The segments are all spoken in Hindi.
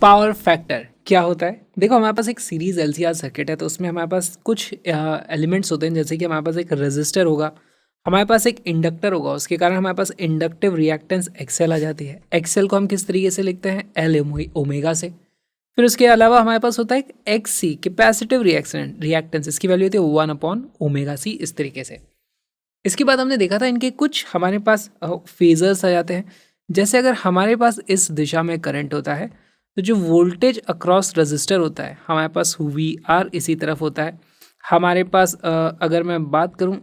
पावर फैक्टर क्या होता है? देखो, हमारे पास एक सीरीज एलसीआर सर्किट है, तो उसमें हमारे पास कुछ एलिमेंट्स होते हैं, जैसे कि हमारे पास एक रेजिस्टर होगा, हमारे पास एक इंडक्टर होगा, उसके कारण हमारे पास इंडक्टिव रिएक्टेंस एक्सएल आ जाती है। एक्सएल को हम किस तरीके से लिखते हैं? एल ओमेगा से। फिर उसके अलावा हमारे पास होता है एक एक्स सी कैपेसिटिव रिएक्टेंस, इसकी वैल्यू होती है 1/ओमेगा सी, इस तरीके से। इसके बाद हमने देखा था इनके कुछ हमारे पास फेजर्स आ जाते हैं। जैसे अगर हमारे पास इस दिशा में करंट होता है, तो जो वोल्टेज अक्रॉस रजिस्टर होता है हमारे पास वी आर इसी तरफ होता है। हमारे पास अगर मैं बात करूं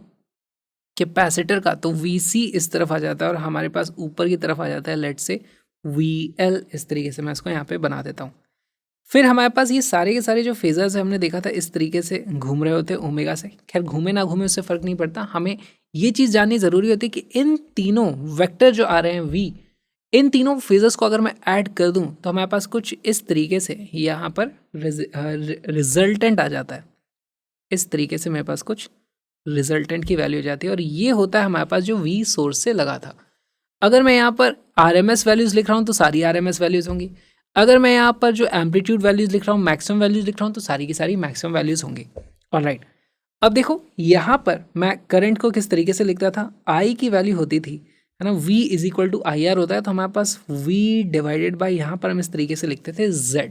कैपेसिटर का, तो वी सी इस तरफ आ जाता है और हमारे पास ऊपर की तरफ आ जाता है, लेट से वी एल, इस तरीके से मैं इसको यहाँ पे बना देता हूँ। फिर हमारे पास ये सारे के सारे जो फेजर्स है, हमने देखा था इस तरीके से घूम रहे होते हैं ओमेगा से। खैर, घूमे ना घूमे उससे फ़र्क नहीं पड़ता, हमें ये चीज़ जाननी ज़रूरी होती है कि इन तीनों वेक्टर जो आ रहे हैं वी, इन तीनों फेजर्स को अगर मैं ऐड कर दूं तो हमारे पास कुछ इस तरीके से यहाँ पर रिजल्टेंट आ जाता है। इस तरीके से मेरे पास कुछ रिजल्टेंट की वैल्यू हो जाती है, और ये होता है हमारे पास जो वी सोर्स से लगा था। अगर मैं यहाँ पर आर एम एस वैल्यूज़ लिख रहा हूँ तो सारी आर एम एस वैल्यूज़ होंगी। अगर मैं यहाँ पर जो एम्पलीट्यूड वैल्यूज़ लिख रहा हूँ, मैक्सिमम वैल्यूज़ लिख रहा हूँ, तो सारी की सारी मैक्सिमम वैल्यूज़ होंगी। ऑलराइट, अब देखो यहाँ पर मैं करंट को किस तरीके से लिखता था? आई की वैल्यू होती थी, है ना, V is equal to I R होता है, तो हमारे पास V डिवाइडेड बाई, यहाँ पर हम इस तरीके से लिखते थे Z।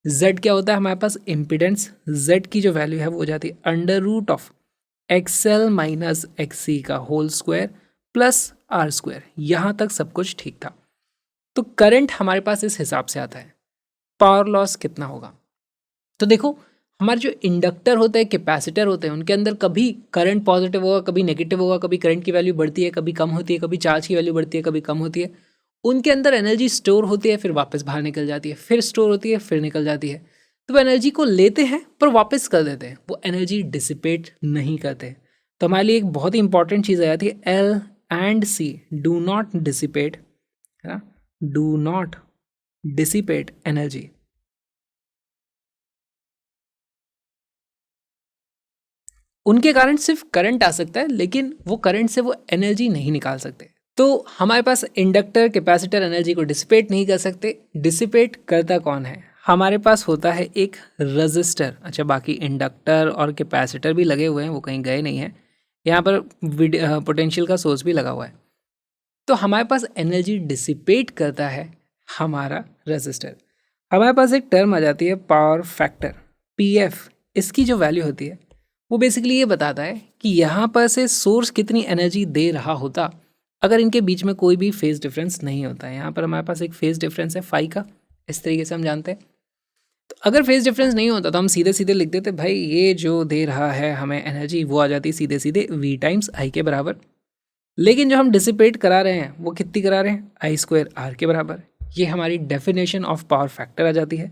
Z क्या होता है हमारे पास? इम्पिडेंस। Z की जो वैल्यू है वो हो जाती है under root of XL minus XC का whole square plus R square. यहाँ तक सब कुछ ठीक था। तो करंट हमारे पास इस हिसाब से आता है। पावर लॉस कितना होगा? तो देखो, हमारे जो इंडक्टर होते हैं, कैपेसिटर होते हैं, उनके अंदर कभी करंट पॉजिटिव होगा, कभी नेगेटिव होगा, कभी करंट की वैल्यू बढ़ती है, कभी कम होती है, कभी चार्ज की वैल्यू बढ़ती है, कभी कम होती है। उनके अंदर एनर्जी स्टोर होती है, फिर वापस बाहर निकल जाती है, फिर स्टोर होती है, फिर निकल जाती है। तो वो एनर्जी को लेते हैं पर वापस कर देते हैं, वो एनर्जी डिसिपेट नहीं करते। तो हमारे लिए एक बहुत ही इंपॉर्टेंट चीज़ आ जाती है, L and C do not dissipate, है ना, डू नॉट डिसिपेट एनर्जी। उनके कारण सिर्फ करंट आ सकता है, लेकिन वो करंट से वो एनर्जी नहीं निकाल सकते। तो हमारे पास इंडक्टर कैपेसिटर एनर्जी को डिसिपेट नहीं कर सकते। डिसिपेट करता कौन है? हमारे पास होता है एक रजिस्टर। अच्छा, बाकी इंडक्टर और कैपेसिटर भी लगे हुए हैं, वो कहीं गए नहीं हैं। यहाँ पर पोटेंशियल का सोर्स भी लगा हुआ है। तो हमारे पास एनर्जी डिसिपेट करता है हमारा रजिस्टर। हमारे पास एक टर्म आ जाती है पावर फैक्टर, पीएफ। इसकी जो वैल्यू होती है वो बेसिकली ये बताता है कि यहाँ पर से सोर्स कितनी एनर्जी दे रहा होता अगर इनके बीच में कोई भी फेज डिफरेंस नहीं होता है। यहाँ पर हमारे पास एक फेज डिफरेंस है फाई का, इस तरीके से हम जानते हैं। तो अगर फेज डिफरेंस नहीं होता तो हम सीधे सीधे लिख देते, भाई ये जो दे रहा है हमें एनर्जी, वो आ जाती है सीधे सीधे वी टाइम्स आई के बराबर। लेकिन जो हम डिसिपेट करा रहे हैं वो कितनी करा रहे हैं? आई स्क्वायर आर के बराबर। ये हमारी डेफिनेशन ऑफ पावर फैक्टर आ जाती है।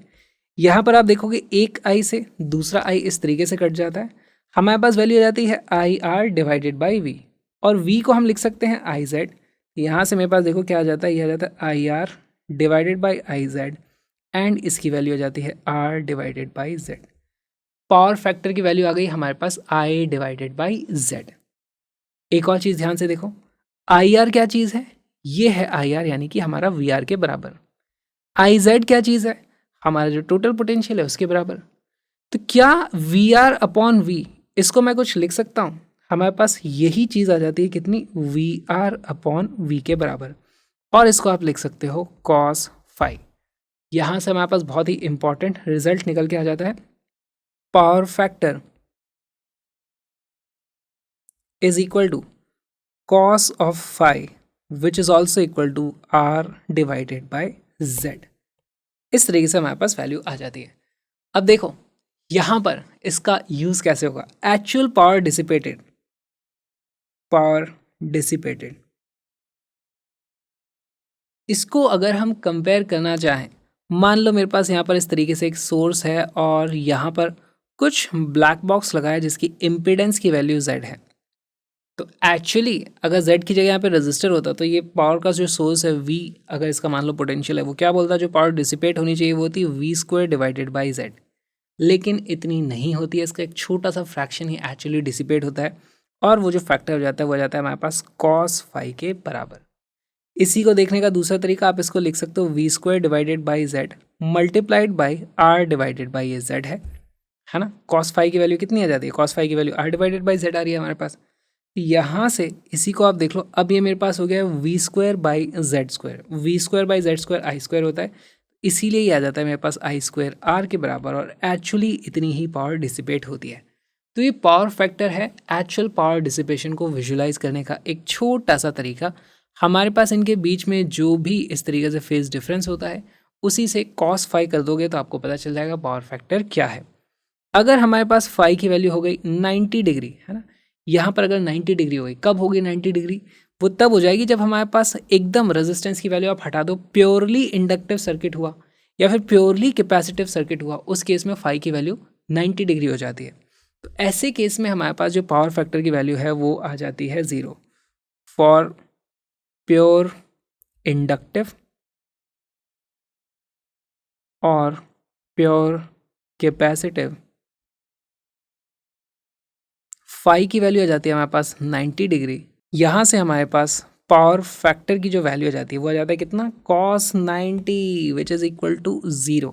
यहाँ पर आप देखोगे एक आई से दूसरा आई इस तरीके से कट जाता है, हमारे पास वैल्यू आ जाती है I R divided by V, और वी को हम लिख सकते हैं आई जेड। यहाँ से मेरे पास देखो क्या आ जाता है, ये आ जाता है I R divided by I Z, and इसकी वैल्यू आ जाती है R divided by Z. Power factor की वैल्यू आ गई हमारे पास आई डिवाइडेड बाई जेड। एक और चीज़ ध्यान से देखो, आई आर क्या चीज़ है? ये है आई आर, यानी कि हमारा वी आर के बराबर। आई जेड क्या चीज़ है? हमारा जो टोटल पोटेंशियल है उसके बराबर। तो क्या वी आर अपॉन वी, इसको मैं कुछ लिख सकता हूँ? हमारे पास यही चीज़ आ जाती है कितनी? वी आर अपॉन वी के बराबर, और इसको आप लिख सकते हो कॉस फाई। यहाँ से हमारे पास बहुत ही इंपॉर्टेंट रिजल्ट निकल के आ जाता है, power factor is equal to cos of phi which is also equal to r divided by z। इस तरीके से हमारे पास वैल्यू आ जाती है। अब देखो यहाँ पर इसका यूज़ कैसे होगा। Actual power dissipated, power dissipated, इसको अगर हम कंपेयर करना चाहें, मान लो मेरे पास यहाँ पर इस तरीके से एक सोर्स है और यहाँ पर कुछ ब्लैक बॉक्स लगा है जिसकी इम्पिडेंस की वैल्यू z है। तो एक्चुअली अगर Z की जगह यहाँ पे रजिस्टर होता तो ये पावर का जो सोर्स है V, अगर इसका मान लो पोटेंशियल है, वो क्या बोलता है, जो पावर डिसिपेट होनी चाहिए वो होती है V square divided by Z। लेकिन इतनी नहीं होती है, इसका एक छोटा सा फ्रैक्शन ही एक्चुअली डिसिपेट होता है, और वो जो फैक्टर हो जाता है वो हो जाता है हमारे पास कॉस फाई के बराबर। इसी को देखने का दूसरा तरीका आप इसको लिख सकते हो V square divided by Z multiplied by R divided by ये जेड है ना। कॉस फाई की वैल्यू कितनी आ जाती है, कॉस फाई की value are divided by Z आ रही है हमारे पास। यहाँ से इसी को आप देख लो, अब ये मेरे पास हो गया V square by Z square, V square by Z square I square होता है, इसीलिए ये आ जाता है मेरे पास आई स्क्वायर आर के बराबर, और एक्चुअली इतनी ही पावर डिसिपेट होती है। तो ये पावर फैक्टर है एक्चुअल पावर डिसिपेशन को विजुलाइज करने का एक छोटा सा तरीका। हमारे पास इनके बीच में जो भी इस तरीके से फेज डिफरेंस होता है उसी से कॉस फाई कर दोगे तो आपको पता चल जाएगा पावर फैक्टर क्या है। अगर हमारे पास फाई की वैल्यू हो गई 90 डिग्री, है ना, यहाँ पर अगर 90 डिग्री हो गई, कब होगी 90 डिग्री, वो तब हो जाएगी जब हमारे पास एकदम रेजिस्टेंस की वैल्यू आप हटा दो, प्योरली इंडक्टिव सर्किट हुआ या फिर प्योरली कैपेसिटिव सर्किट हुआ, उस केस में फाई की वैल्यू 90 डिग्री हो जाती है। तो ऐसे केस में हमारे पास जो पावर फैक्टर की वैल्यू है वो आ जाती है 0 फॉर प्योर इंडक्टिव और प्योर कैपेसिटिव। फाई की वैल्यू आ जाती है हमारे पास 90 डिग्री। यहाँ से हमारे पास पावर फैक्टर की जो वैल्यू आ जाती है वो आ जाता है कितना, cos 90 which is equal to 0।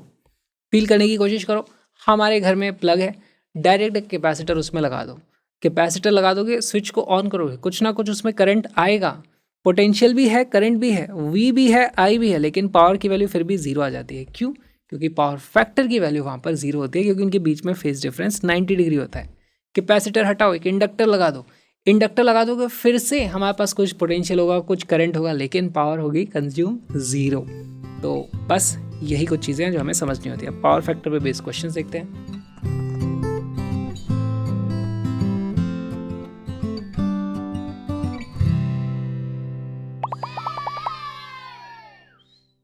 Feel करने की कोशिश करो, हमारे घर में प्लग है, डायरेक्ट एक कैपेसिटर उसमें लगा दो, कैपेसिटर लगा दोगे, स्विच को ऑन करोगे, कुछ ना कुछ उसमें करंट आएगा, पोटेंशियल भी है, करंट भी है, वी भी है, आई भी है, लेकिन पावर की वैल्यू फिर भी 0 आ जाती है। क्यों? क्योंकि पावर फैक्टर की वैल्यू वहाँ पर 0 होती है, क्योंकि उनके बीच में फेज डिफरेंस 90 डिग्री होता है। कैपेसिटर हटाओ, एक इंडक्टर लगा दो, इंडक्टर लगा दोगे फिर से हमारे पास कुछ पोटेंशियल होगा, कुछ करंट होगा, लेकिन पावर होगी कंज्यूम 0। तो बस यही कुछ चीज़ें हैं जो हमें समझनी होती है। पावर फैक्टर पे बेस्ड क्वेश्चन देखते हैं।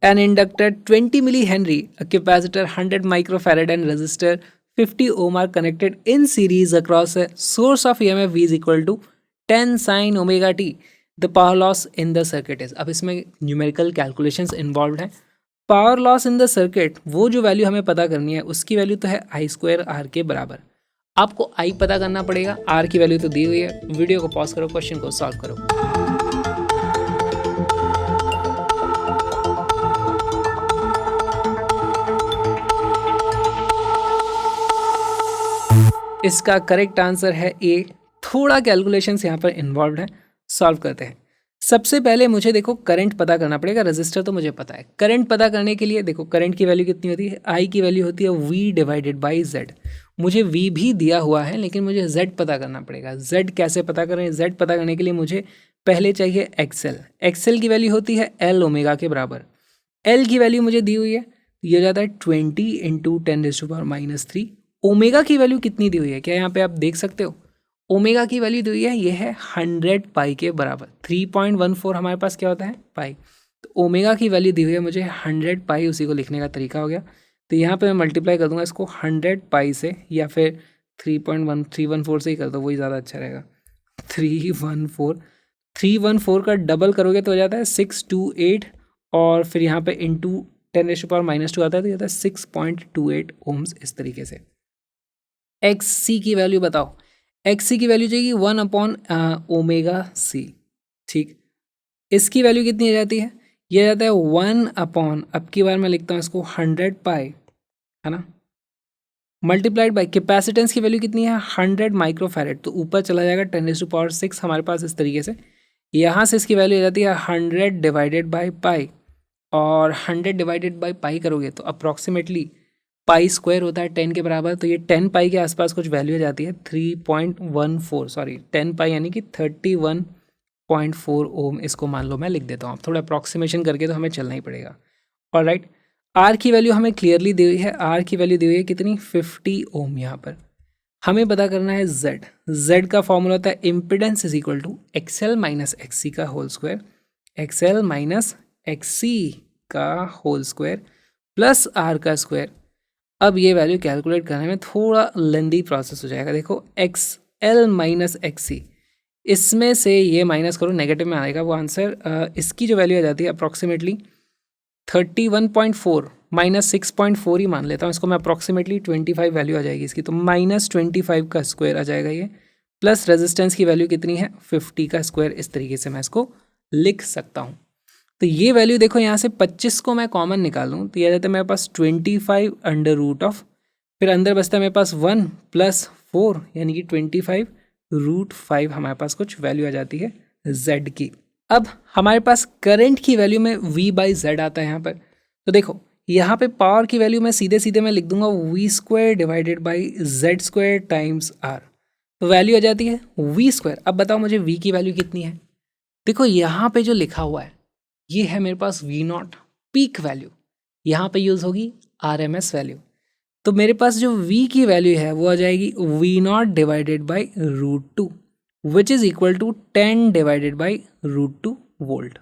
An inductor 20 millihenry, a capacitor 100 microfarad and resistor 50 ohm are connected in series across a source of EMF V is equal to 10 sin omega t. The power loss in the circuit is, अब इसमें न्यूमेरिकल कैलकुलेशंस इन्वॉल्व हैं। Power loss in the circuit, वो जो वैल्यू हमें पता करनी है उसकी वैल्यू तो है आई स्क्वायर आर के बराबर। आपको आई पता करना पड़ेगा, आर की वैल्यू तो दी हुई है। वीडियो को पॉज करो, क्वेश्चन को सॉल्व करो। इसका करेक्ट आंसर है ए। थोड़ा कैलकुलेशंस यहाँ पर इन्वॉल्व है, सॉल्व करते हैं। सबसे पहले मुझे देखो करंट पता करना पड़ेगा, रजिस्टर तो मुझे पता है। करंट पता करने के लिए देखो करंट की वैल्यू कितनी होती है, आई की वैल्यू होती है वी डिवाइडेड बाई जेड। मुझे वी भी दिया हुआ है लेकिन मुझे जेड पता करना पड़ेगा। जेड कैसे पता करें, जेड पता करने के लिए मुझे पहले चाहिए एक्सएल। एक्सएल की वैल्यू होती है एल ओमेगा के बराबर। एल की वैल्यू मुझे दी हुई है, ये हो जाता है 20 इंटू 10⁻³ ओमेगा की वैल्यू कितनी दी हुई है, क्या यहाँ पे आप देख सकते हो? ओमेगा की वैल्यू दी हुई है, ये है 100 पाई के बराबर। 3.14 हमारे पास क्या होता है, पाई। तो ओमेगा की वैल्यू दी हुई है मुझे 100 पाई, उसी को लिखने का तरीका हो गया। तो यहाँ पे मैं मल्टीप्लाई कर दूंगा इसको 100 पाई से, या फिर 3.1314 से ही कर दो, वही ज़्यादा अच्छा रहेगा। 314 का डबल करोगे तो हो जाता है 628, और फिर यहाँ पे इंटू 10⁻² आता है तो आता है 6.28 ओम्स। इस तरीके से एक्स सी की वैल्यू बताओ। एक्स सी की वैल्यू जाएगी 1/ओमेगा⁻c। ठीक, इसकी वैल्यू कितनी आ जाती है, ये आ जाता है 1/, अब की बार मैं लिखता हूँ इसको 100 पाई, है ना, मल्टीप्लाइड बाई कैपेसिटेंस की वैल्यू कितनी है 100 माइक्रोफैरेड, तो ऊपर चला जाएगा 10⁻6 हमारे पास इस तरीके से। यहाँ से इसकी वैल्यू आ जाती है 100 डिवाइडेड बाई पाई, और 100 डिवाइडेड बाई पाई करोगे तो अप्रॉक्सीमेटली पाई स्क्वायर होता है 10 के बराबर, तो ये 10 पाई के आसपास कुछ वैल्यू आ जाती है 3.14, सॉरी 10 पाई यानी कि 31.4 ओम। इसको मान लो मैं लिख देता हूँ, आप थोड़ा अप्रॉक्सीमेशन करके तो हमें चलना ही पड़ेगा। ऑलराइट, आर की वैल्यू हमें क्लियरली दी हुई है, आर की वैल्यू दी हुई है कितनी, 50 ओम। यहाँ पर हमें पता करना है जेड। जेड का फॉर्मूला होता है impedance is equal to XL minus XC का whole square, XL minus XC का होल स्क्वायर प्लस आर का स्क्वायर। अब ये वैल्यू कैलकुलेट करने में थोड़ा लेंदी प्रोसेस हो जाएगा। देखो एक्स एल माइनस एक्ससी, इसमें से ये माइनस करो, नेगेटिव में आएगा वो आंसर। इसकी जो वैल्यू आ जाती है अप्रॉक्सीमेटली 31.4 माइनस 6.4 ही मान लेता हूँ इसको मैं, अप्रॉक्सीमेटली 25 वैल्यू आ जाएगी इसकी, तो -25 का स्क्वायर आ जाएगा ये, प्लस रेजिस्टेंस की वैल्यू कितनी है 50 का स्क्वायर। इस तरीके से मैं इसको लिख सकता हूँ। तो तो ये वैल्यू देखो यहाँ से 25 को मैं कॉमन निकालूँ तो ये आ जाता है मेरे पास 25 अंडर रूट ऑफ, फिर अंदर बचता है मेरे पास 1 + 4 यानी कि 25√5 हमारे पास कुछ वैल्यू आ जाती है z की। अब हमारे पास करंट की वैल्यू में v/z आता है यहाँ पर। तो देखो यहाँ पे पावर की वैल्यू मैं सीधे सीधे मैं लिख दूंगा v² divided by z² times r। तो वैल्यू आ जाती है v²। अब बताओ मुझे v की वैल्यू कितनी है। देखो यहाँ पे जो लिखा हुआ है ये है मेरे पास v0 पीक वैल्यू, यहाँ पे यूज़ होगी RMS वैल्यू। तो मेरे पास जो v की वैल्यू है वो आ जाएगी v0 divided by √2 which is equal to 10 divided by √2 volt.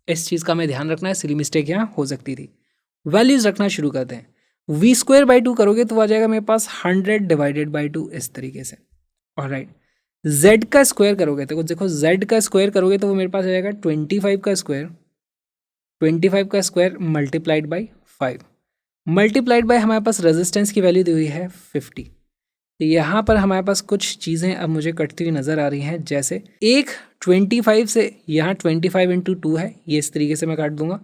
इस चीज़ का हमें ध्यान रखना है, सिली मिस्टेक यहाँ हो सकती थी। वैल्यूज़ रखना शुरू करते हैं। v²/2 करोगे तो आ जाएगा मेरे पास 100 डिवाइडेड बाई 2 इस तरीके से। ऑलराइट, z का स्क्वायर करोगे तो देखो z का स्क्वायर करोगे तो वो मेरे पास आ जाएगा 25 का स्क्वायर, 25 का square multiplied by 5 multiplied by हमारे पास रेजिस्टेंस की वैल्यू दी हुई है 50। तो यहाँ पर हमारे पास कुछ चीज़ें अब मुझे कटती हुई नज़र आ रही हैं, जैसे एक 25 से यहाँ 25 × 2 है, ये इस तरीके से मैं काट दूंगा।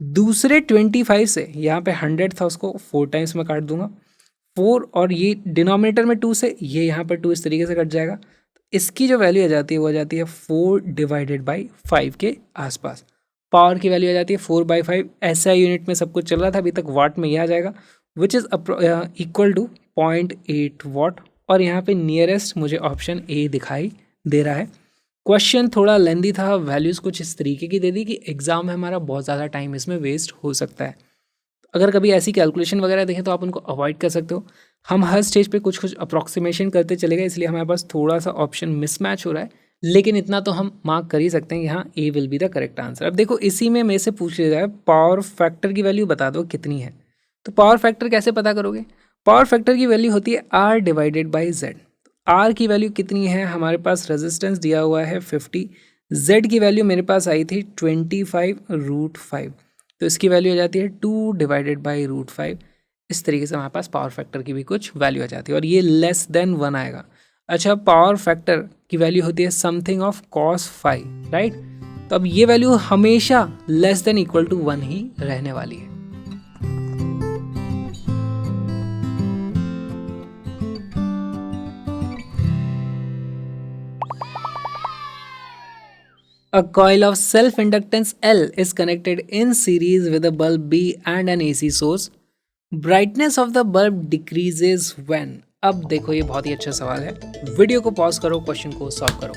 दूसरे 25 से यहाँ पे 100 था उसको 4 टाइम्स में काट दूंगा 4, और ये डिनोमिनेटर में 2 से ये यहाँ पर 2 इस तरीके से कट जाएगा। तो इसकी जो वैल्यू आ जाती है वो आ जाती है 4 डिवाइडेड बाई 5 के आसपास। पावर की वैल्यू आ जाती है 4/5। SI यूनिट में सब कुछ चल रहा था, अभी तक वाट में ये आ जाएगा विच इज़ इक्वल टू 0.8 वाट। और यहाँ पे नियरेस्ट मुझे ऑप्शन ए दिखाई दे रहा है। क्वेश्चन थोड़ा लेंदी था, वैल्यूज़ कुछ इस तरीके की दे दी कि एग्जाम में हमारा बहुत ज़्यादा टाइम इसमें वेस्ट हो सकता है। अगर कभी ऐसी कैलकुलेशन वगैरह देखें तो आप उनको अवॉइड कर सकते हो। हम हर स्टेज पे कुछ कुछ अप्रॉक्सीमेशन करते चले गए, इसलिए हमारे पास थोड़ा सा ऑप्शन मिसमैच हो रहा है, लेकिन इतना तो हम मार्क कर ही सकते हैं, यहाँ A will be the correct answer. अब देखो इसी में मेरे से पूछ लिया जाए पावर फैक्टर की वैल्यू बता दो कितनी है। तो पावर फैक्टर कैसे पता करोगे? पावर फैक्टर की वैल्यू होती है R divided by Z। R की वैल्यू कितनी है? हमारे पास रेजिस्टेंस दिया हुआ है 50, Z की वैल्यू मेरे पास आई थी 25√5, तो इसकी वैल्यू आ जाती है 2 डिवाइडेड बाई √5। इस तरीके से हमारे पास पावर फैक्टर की भी कुछ वैल्यू आ जाती है, और ये लेस देन 1 आएगा। अच्छा, पावर फैक्टर की वैल्यू होती है something of cos phi, right? तो अब ये वैल्यू हमेशा लेस देन इक्वल टू 1 ही रहने वाली है। A coil of self-inductance L is connected in series with a bulb B and an AC source. Brightness of the bulb decreases when? अब देखो ये बहुत ही अच्छा सवाल है, वीडियो को पॉज करो, क्वेश्चन को सॉल्व करो।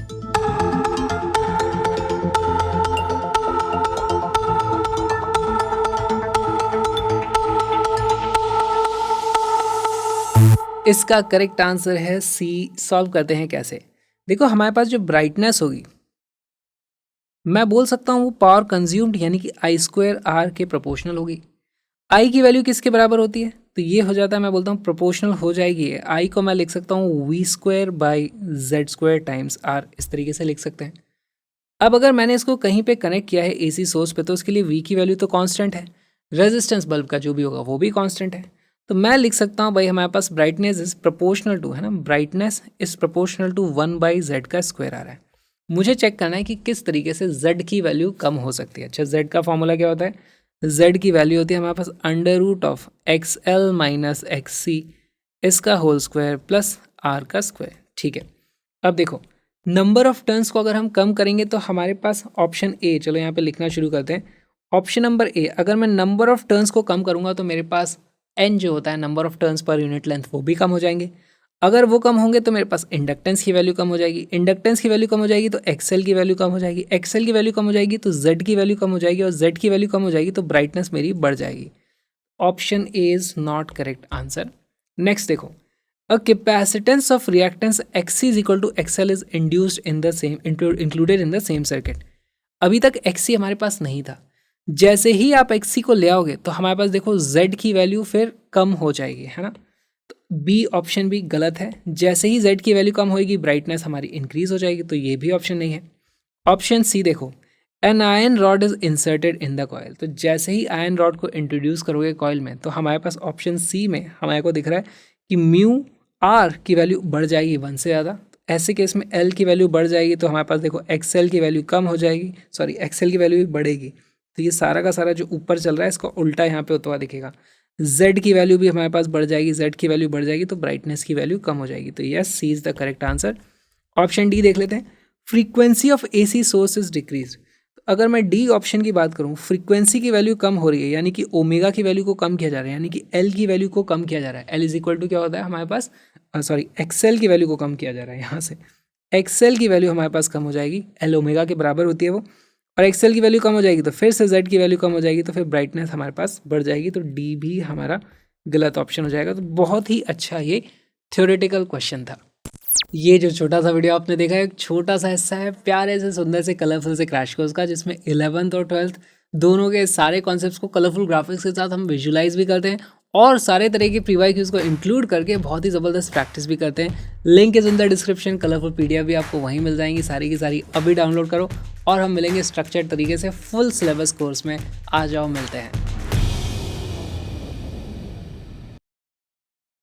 इसका करेक्ट आंसर है सी। सॉल्व करते हैं कैसे? देखो हमारे पास जो ब्राइटनेस होगी, मैं बोल सकता हूँ वो पावर कंज्यूम्ड यानी कि I² R के प्रोपोर्शनल होगी। I की वैल्यू किसके बराबर होती है? तो ये हो जाता है, मैं बोलता हूँ प्रोपोर्शनल हो जाएगी। I को मैं लिख सकता हूँ v² by z² times R, इस तरीके से लिख सकते हैं। अब अगर मैंने इसको कहीं पे कनेक्ट किया है AC सोर्स पे, तो उसके लिए V की वैल्यू तो कांस्टेंट है, रेजिस्टेंस बल्ब का जो भी होगा वो भी कांस्टेंट है। तो मैं लिख सकता हूँ भाई हमारे पास ब्राइटनेस इज प्रोपोर्शनल टू, है ना, brightness is proportional to 1/z का स्क्वायर आ रहा है। मुझे चेक करना है कि किस तरीके से z की वैल्यू कम हो सकती है। अच्छा, z का फॉर्मूला क्या होता है? z की वैल्यू होती है हमारे पास √XL माइनस XC इसका होल स्क्वायर प्लस R का स्क्वायर। ठीक है, अब देखो नंबर ऑफ टर्न्स को अगर हम कम करेंगे तो हमारे पास ऑप्शन ए, चलो यहाँ पे लिखना शुरू करते हैं। ऑप्शन नंबर ए, अगर मैं नंबर ऑफ टर्न्स को कम करूँगा तो मेरे पास n जो होता है number of turns per unit length, वो भी कम हो जाएंगे। अगर वो कम होंगे तो मेरे पास इंडक्टेंस की वैल्यू कम हो जाएगी, इंडक्टेंस की वैल्यू कम हो जाएगी तो एक्सएल की वैल्यू कम हो जाएगी, एक्सएल की वैल्यू कम हो जाएगी तो जेड की वैल्यू कम हो जाएगी, और जेड की वैल्यू कम हो जाएगी तो ब्राइटनेस मेरी बढ़ जाएगी। Option A is not correct answer. Next देखो, a capacitance of reactance XC is equal to XL is induced in the same included in the same circuit. अभी तक XC हमारे पास नहीं था, जैसे ही आप XC को ले आओगे तो हमारे पास देखो Z की वैल्यू फिर कम हो जाएगी, है ना। बी ऑप्शन भी गलत है, जैसे ही Z की वैल्यू कम होगी ब्राइटनेस हमारी इंक्रीज हो जाएगी, तो ये भी ऑप्शन नहीं है। ऑप्शन सी देखो, an iron rod is inserted in the coil, तो जैसे ही आयरन रॉड को इंट्रोड्यूस करोगे कॉयल में तो हमारे पास ऑप्शन सी में हमारे को दिख रहा है कि म्यू आर की वैल्यू बढ़ जाएगी 1 से ज़्यादा। ऐसे केस में एल की वैल्यू बढ़ जाएगी तो हमारे पास देखो एक्सएल की वैल्यू कम हो जाएगी, सॉरी एक्सएल की वैल्यू भी बढ़ेगी। तो ये सारा का सारा जो ऊपर चल रहा है इसका उल्टा यहाँ पे होता हुआ दिखेगा। Z की वैल्यू भी हमारे पास बढ़ जाएगी, Z की वैल्यू बढ़ जाएगी तो ब्राइटनेस की वैल्यू कम हो जाएगी। तो yes, C is the correct answer. Option D देख लेते हैं, frequency of AC source is decrease. अगर मैं डी ऑप्शन की बात करूं, फ्रीक्वेंसी की वैल्यू कम हो रही है, यानी कि ओमेगा की वैल्यू को कम किया जा रहा है, यानी कि एल की वैल्यू को कम किया जा रहा है। एल इज इक्वल टू क्या होता है हमारे पास, सॉरी एक्सएल की वैल्यू को कम किया जा रहा है। यहाँ से एक्सएल की वैल्यू हमारे पास कम हो जाएगी, एल ओमेगा के बराबर होती है वो, और एक्सएल की वैल्यू कम हो जाएगी तो फिर से जेड की वैल्यू कम हो जाएगी, तो फिर ब्राइटनेस हमारे पास बढ़ जाएगी। तो डी भी हमारा गलत ऑप्शन हो जाएगा। तो बहुत ही अच्छा ये थ्योरेटिकल क्वेश्चन था। ये जो छोटा सा वीडियो आपने देखा है, एक छोटा सा हिस्सा है प्यारे से सुंदर से कलरफुल से क्रैश कोर्स का, जिसमें 11th और 12th दोनों के सारे कॉन्सेप्ट्स को कलरफुल ग्राफिक्स के साथ हम विजुलाइज भी करते हैं और सारे तरह के प्रीवाई क्यूज को इंक्लूड करके बहुत ही ज़बरदस्त प्रैक्टिस भी करते हैं। Link is in the description, colourful PDF भी आपको वहीं मिल जाएंगी सारी की सारी। अभी डाउनलोड करो और हम मिलेंगे स्ट्रक्चर्ड तरीके से फुल सिलेबस कोर्स में। आ जाओ, मिलते हैं।